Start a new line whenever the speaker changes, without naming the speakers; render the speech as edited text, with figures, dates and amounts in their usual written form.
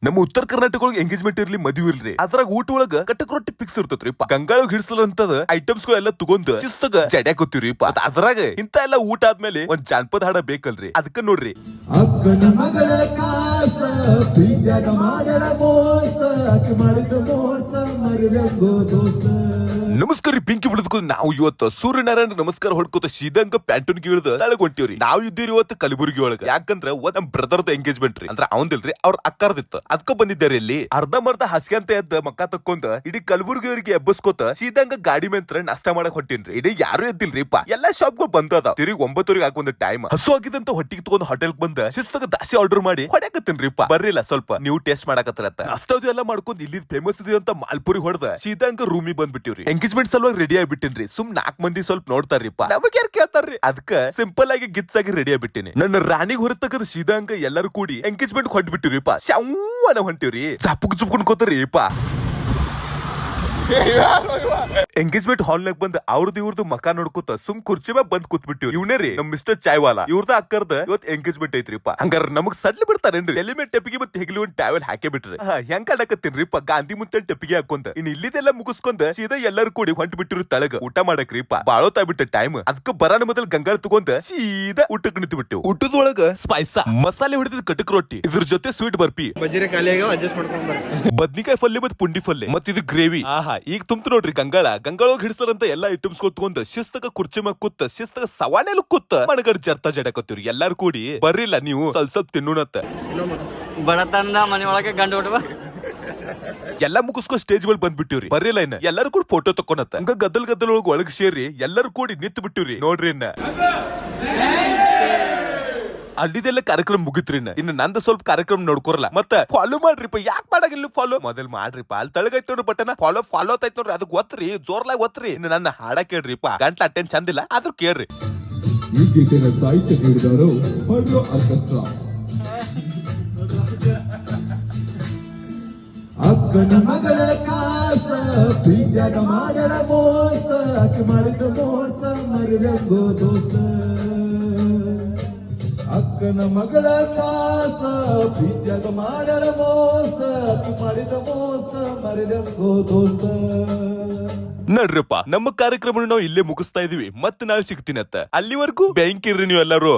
ನಮ್ಮ ಉತ್ತರ ಕರ್ನಾಟಕ ಒಳಗೆ ಎಂಗೇಜ್ಮೆಂಟ್ ಇರ್ಲಿ ಮದುವೆ ಇರ್ಲಿ ಅದ್ರಾಗ ಊಟ ಒಳಗ ಕಟಕ್ ರೊಟ್ಟಿ ಫಿಕ್ಸ್ ಇರ್ತೈತ್ರಿ ಗಂಗಾಳಗ್ ಹಿಡ್ಸಲಂತದ ಐಟಮ್ಸ್ ಎಲ್ಲ ತಗೊಂಡ್ ಶಿಸ್ತಗ ಜಡ್ಯಾಕೋತೀವ್ರಿ ಅದ್ರಾಗ ಇಂತ ಎಲ್ಲ ಊಟ ಆದ್ಮೇಲೆ ಒಂದ್ ಜಾನಪದ ಹಾಡ ಬೇಕಲ್ರಿ ಅದಕ್ಕ ನೋಡ್ರಿ.
ಅಕ್ಕನ ಮಗಳ ಕಾಸ ಪ್ರೀತ್ಯಾಗ ಮಾಡರ ಮೋಸ ಅಕ್ಕಿ ಮಾಡಿದ ಮೋಸ ಮರಿದಂಗೋ ದೋಸ.
ನಮಸ್ಕಾರ ರೀ ಪಿಂಕಿ ಬಿಡದ್ಕೂ ನಾವು ಇವತ್ತು ಸೂರ್ಯನಾರಾಯಣ ನಮಸ್ಕಾರ ಹೊಡ್ಕೋತ ಸೀದಂಗ ಪ್ಯಾಂಟೂನ್ ಇಳಿದ ತಳಗ್ ಹೊಂಟಿವ್ರಿ. ನಾವ್ ಇದ್ದೀರಿ ಇವತ್ತು ಕಲಬುರಗಿ ಒಳಗ. ಯಾಕಂದ್ರ ನಮ್ ಬ್ರದರ್ದ ಎಂಗೇಜ್ಮೆಂಟ್ ರೀ. ಅಂದ್ರ ಅವಂದಿಲ್ರಿ ಅವ್ರ ಅಕ್ಕಾರ್ದಿತ್ತು ಅದಕ್ಕ ಬಂದಿದ್ದಾರೆ. ಇಲ್ಲಿ ಅರ್ಧ ಮರ್ಧ ಹಾಸ್ಯಂತ ಎದ್ದ ಮಕ್ಕ ತಕ್ಕೊಂತ ಇಡೀ ಕಲಬುರಗಿ ಅವರಿಗೆ ಎಬ್ಬಸ್ಕೋತ ಸೀದಂಗ ಗಾಡಿ ಮೇಂತ್ರ ನಾಷ್ಟ ಮಾಡಕ್ ಹೊಂಟೇನ್ರಿ. ಇಡೀ ಯಾರು ಎದ್ದಿಲ್ರಿ ಎಲ್ಲಾ ಶಾಪ್ಗಳು ಬಂದದ. ತಿರುಗಿ 9 ಆಗ ಒಂದ್ ಟೈಮ್ ಹಸು ಆಗಿದಂತ ಹೊಟ್ಟಿಗೆ ತಗೊಂಡ್ ಹೋಟೆಲ್ ಬಂದ ಶಿಸ್ತಗ ದಾಸಿ ಆರ್ಡರ್ ಮಾಡಿ ಹೊಡ್ಯಾಕತ್ತೇನ್ರಿ. ಬರ್ರಿಲ್ಲ ಸ್ವಲ್ಪ ನೀವು ಟೇಸ್ಟ್ ಮಾಡಕತ್ತರತ್ತ ಅಷ್ಟದು ಎಲ್ಲ ಮಾಡ್ಕೊಂಡ್ ಇಲ್ಲಿ ಫೇಮಸ್ ಇದೆ ಅಂತ ಮಾಲ್ಪುರಿ ಹೊಡೆದ ಸೀದಂಗ ರೂಮಿ ಬಂದ್ಬಿಟ್ಟಿವ್ರಿ. ಎಂಗೇಜ್ಮೆಂಟ್ ಸಲುವಾಗಿ ರೆಡಿ ಆಗ್ಬಿಟ್ಟಿನ್ರಿ. ಸುಮ್ 4 ಮಂದಿ ಸ್ವಲ್ಪ ನೋಡ್ತಾರ್ರಿಪ್ಪ, ನಮಗ್ ಯಾರು ಕೇಳ್ತಾರ್ರಿ. ಅದಕ್ಕ ಸಿಂಪಲ್ ಆಗಿ ಗಿಟ್ಸ್ ಆಗಿ ರೆಡಿ ಆಗ್ಬಿಟ್ಟಿನಿ. ನನ್ನ ರಾಣಿಗೆ ಹೊರತಕ್ಕದ ಸೀದಂಗ ಎಲ್ಲರೂ ಕೂಡಿ ಎಂಗೇಜ್ಮೆಂಟ್ ಹೊಂಟ್ಬಿಟ್ಟಿವ್ರಿಪ್ಪ. ಶಾವನ ಹೊಂಟಿವ್ರಿ. ಚಾಪುಕ್ ಚುಪ್ಕೊಂಡ್ ಕೋತಾರಿಪ್ಪ. ಎಂಗೇಜ್ಮೆಂಟ್ ಹಾಲ್ ನಾಗ ಬಂದ್ ಅವ್ರದ್ದು ಇವ್ರದ್ದು ಮಕ ನೋಡ್ಕೊತ ಸುಮ್ ಕುರ್ಚಿ ಮ್ಯಾಗ ಬಂದ್ ಕೂತ್ಬಿಟ್ಟಿವ್. ಇವನೇ ರೀ ನಮ್ ಮಿಸ್ಟರ್ ಚಾಯ್ವಾಲಾ. ಇವ್ರದ ಅಕ್ಕರ್ದ ಇವತ್ ಎಂಗೇಜ್ಮೆಂಟ್ ಐತ್ರಿಪ್ಪ. ಹಂಗಾರ ನಮಗ್ ಸಡ್ಲಿ ಬಿಡ್ತಾರೇನ್ರಿ. ಎಲಿಮೆಂಟ್ ಟೆಪಿಗೆ ಮತ್ತೆ ಹೆಗ್ಲಿ ಒಂದ್ ಟ್ಯಾವೆಲ್ ಹಾಕೇ ಬಿಟ್ರಿ. ಹೆಂಗ್ ಆಡಕತ್ತೀನ್ರಿಪ್ಪ ಗಾಂಧಿ ಮುಂತೆ ಟೆಪಿಗೆ ಹಾಕೊಂಡ. ಇನ್ ಇಲ್ಲಿದೆಲ್ಲ ಮುಗಿಸ್ಕೊಂಡ್ ಸೀದಾ ಎಲ್ಲರೂ ಕೂಡಿ ಹೊಂಟ್ ಬಿಟ್ಟಿರು ತಳಗ ಊಟ ಮಾಡಕ್ರಿಪ್ಪ. ಬಾಳೋತಾಗ್ಬಿಟ್ಟ ಟೈಮ್. ಅದಕ್ಕ ಬರಾನ ಮೊದಲ್ ಗಂಗಾಳ ತಗೊಂಡ್ ಸೀದಾ ಊಟಕ್ಕೆ ನಿಂತು ಬಿಟ್ಟು. ಊಟದೊಳಗ ಸ್ಪೈಸ ಮಸಾಲೆ ಹೊಡೆದ ಕಟಕ್ ರೊಟ್ಟಿ, ಇದ್ರ ಜೊತೆ ಸ್ವೀಟ್ ಬರ್ಪಿ,
ಬಜ್ರಿ ಖಾಲಿ ಅಡ್ಜಸ್ಟ್ ಮಾಡ್ಕೊಂಡ್
ಬದ್ನಿಕಾಯಿ ಪಲ್ಯ ಮತ್ ಪುಂಡಿ ಪಲ್ಯ ಮತ್ ಇದು ಗ್ರೇವಿ. ಆಹಾ ಈಗ ತುಂಬ್ತು ನೋಡ್ರಿ ಗಂಗಾಳೊಳಗ್ ಹಿಡ್ಸರಂತ ಎಲ್ಲಾ ಐಟಮ್ಸ್ ತಗೊಂಡ್ ಶಿಸ್ತಗ ಕುರ್ಚಿ ಮ್ಯಾಗ ಕೂತ ಶಿಸ್ತಗ ಸವಾನೆಲ್ಲ ಕೂತ ಮಣಗಡ್ ಜರ್ತಾ ಜಡಕತ್ತೀವ್ರಿ. ಎಲ್ಲಾರು ಕೂಡಿ ಬರ್ರಿಲ್ಲ ನೀವು ಸ್ವಲ್ಪ ತಿನ್ನೋಣತ್ತ.
ಬಡತನದ ಮನೆ ಒಳಗೆ ಗಂಡ ಹುಡುಗ
ಎಲ್ಲಾ ಮುಗಿಸ್ಕೊ ಸ್ಟೇಜ್ ಮೇಲೆ ಬಂದ್ಬಿಟ್ಟಿವ್ರಿ. ಬರ್ರಿಲ್ಲ ಇನ್ನ ಎಲ್ಲರೂ ಕೂಡ ಫೋಟೋ ತಕೊಂಡತ್ತ. ಹಂಗ ಗದ್ದಲ್ ಒಳಗ್ ಒಳಗ್ ಸೇರಿ ಎಲ್ಲರೂ ಕೂಡಿ ನಿಂತು ಬಿಟ್ಟಿವ್ರಿ. ನೋಡ್ರಿ ಇನ್ನ ಅಲ್ಲಿದೆಲ್ಲ ಕಾರ್ಯಕ್ರಮ ಮುಗಿತ್ರಿ. ಇನ್ನು ನಂದ ಸ್ವಲ್ಪ ಕಾರ್ಯಕ್ರಮ ನೋಡ್ಕೊರಲ್ಲ ಮತ್ತ ಫಾಲೋ ಮಾಡ್ರಿಪ್ಪ. ಯಾಕೆ ಮಾಡಾಗಿಲ್ಲ ಫಾಲೋ ಮೊದಲ್ ಮಾಡ್ರಿಪ್ಪ. ಅಲ್ಲಿ ತಳಗೈತ್ ನೋಡ್ರಿ ಬಟನ ಫಾಲೋ ಆಯ್ತು ನೋಡ್ರಿ. ಅದಕ್ಕೆ ಒತ್ರಿ ಜೋರ್ಲಾಗಿ ಒತ್ರಿ. ಇನ್ನು ನನ್ನ ಹಾಡ ಕೇಳ್ರಿಪ್ಪ. ಗಂಟ್ಲ ಅಟ್ಟೆನ್ ಚಂದಿಲ್ಲ ಆದ್ರೂ ಕೇಳ್ರಿ.
ಈ ಗೀತೆನ ಸಾಹಿತ್ಯ ನೀಡಿದವರು ಆಡಿಯೋ ಆರ್ಕೆಸ್ಟ್ರಾ. ಅಕ್ಕನ ಮಗಳ ಕಾಸ ಪ್ರೀತ್ಯಾಗ ಮಾಡರ ಮೋಸ ಅಕ್ಕಿ ಮಾಡಿದ ಮೋಸ ಮರಿದಂಗೋ ದೋಸ. ಅಕ್ಕನ ಮಗಳ ಕಾಸ ಪ್ರೀತ್ಯಾಗ ಮಾಡರ ಮೋಸ ಅಕ್ಕಿ ಮಾಡಿದ ಮೋಸ ಮರಿದಂಗೋ ದೋಸ.
ನಡ್ರಪ್ಪ ನಮ್ಮ ಕಾರ್ಯಕ್ರಮ ನಾವು ಇಲ್ಲೇ ಮುಗಿಸ್ತಾ ಇದೀವಿ. ಮತ್ತೆ ನಾಳೆ ಸಿಗ್ತೀನತ್ತ. ಅಲ್ಲಿವರೆಗೂ ಬ್ಯಾಂಕ್ ಇರ್ರಿ ನೀವು ಎಲ್ಲರೂ.